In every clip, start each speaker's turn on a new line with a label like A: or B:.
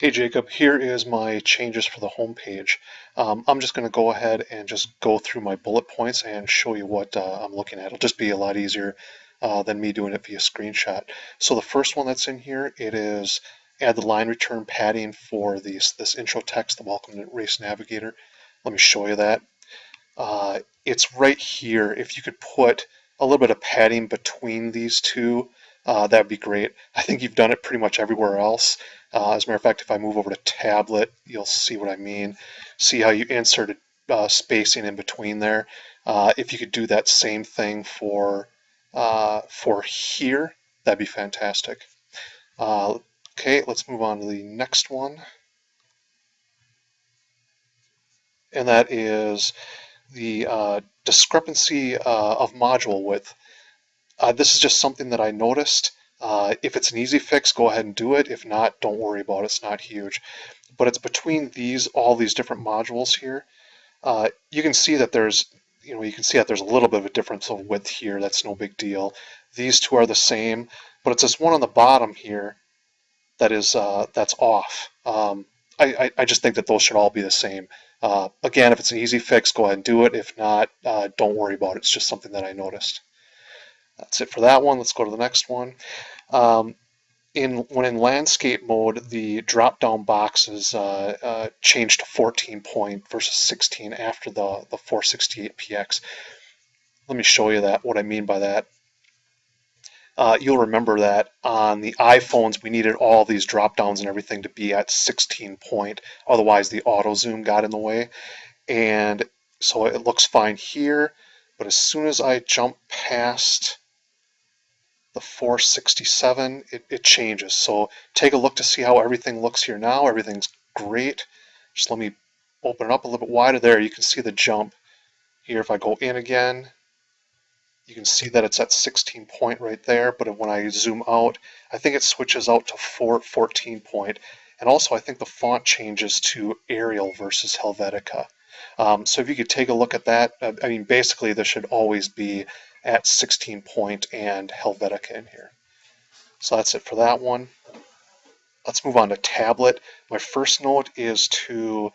A: Hey Jacob, here is my changes for the home page. I'm just going to go ahead and just go through my bullet points and show you what I'm looking at. It'll just be a lot easier than me doing it via screenshot. So the first one that's in here, it is add the line return padding for this intro text, the Welcome to Race Navigator. Let me show you that. It's right here. If you could put a little bit of padding between these two, that'd be great. I think you've done it pretty much everywhere else. As a matter of fact, if I move over to tablet, you'll see what I mean. See how you inserted spacing in between there. If you could do that same thing for here, that'd be fantastic. Okay, let's move on to the next one. And that is the discrepancy of module width. This is just something that I noticed. If it's an easy fix, go ahead and do it. If not, don't worry about it. It's not huge. But it's between all these different modules here. You can see that there's a little bit of a difference of width here. That's no big deal. These two are the same, but it's this one on the bottom here that's off. I just think that those should all be the same. Again, if it's an easy fix, go ahead and do it. If not, don't worry about it. It's just something that I noticed. That's it for that one. Let's go to the next one. Um, when in landscape mode, the drop-down box is changed to 14 point versus 16 after the 468px. Let me show you what I mean by that. You'll remember that on the iPhones, we needed all these drop-downs and everything to be at 16 point. Otherwise, the auto zoom got in the way. And so it looks fine here. But as soon as I jump past the 467, it changes. So take a look to see how everything looks here now. Everything's great. Just let me open it up a little bit wider. There, you can see the jump here. If I go in again, you can see that it's at 16 point right there, but when I zoom out, I think it switches out to 14 point. And also, I think the font changes to Arial versus Helvetica. So if you could take a look at that, I mean, basically, this should always be at 16 point and Helvetica in here. So that's it for that one. Let's move on to tablet. My first note is to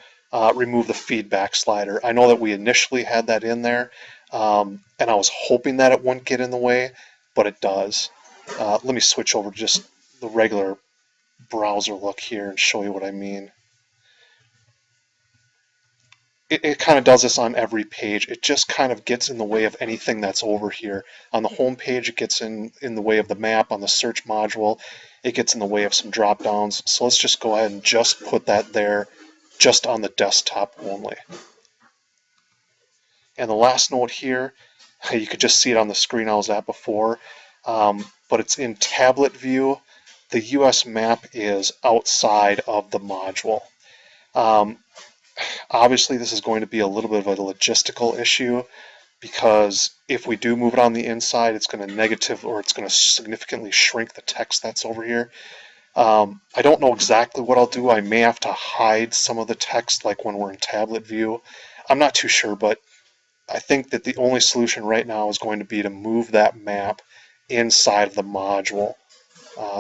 A: remove the feedback slider. I know that we initially had that in there, and I was hoping that it wouldn't get in the way, but it does. Let me switch over to just the regular browser look here and show you what I mean. It kind of does this on every page. It just kind of gets in the way of anything that's over here. On the home page, it gets in the way of the map. On the search module, it gets in the way of some drop downs. So let's just go ahead and just put that there, just on the desktop only. And the last note here, you could just see it on the screen I was at before, but it's in tablet view. The US map is outside of the module. Obviously, this is going to be a little bit of a logistical issue because if we do move it on the inside, it's going to significantly shrink the text that's over here. I don't know exactly what I'll do. I may have to hide some of the text like when we're in tablet view. I'm not too sure, but I think that the only solution right now is going to be to move that map inside of the module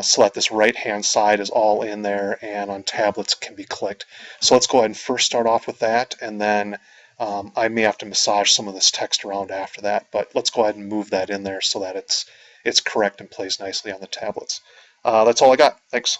A: so that this right-hand side is all in there and on tablets can be clicked. So let's go ahead and first start off with that, and then I may have to massage some of this text around after that, but let's go ahead and move that in there so that it's correct and plays nicely on the tablets. That's all I got. Thanks.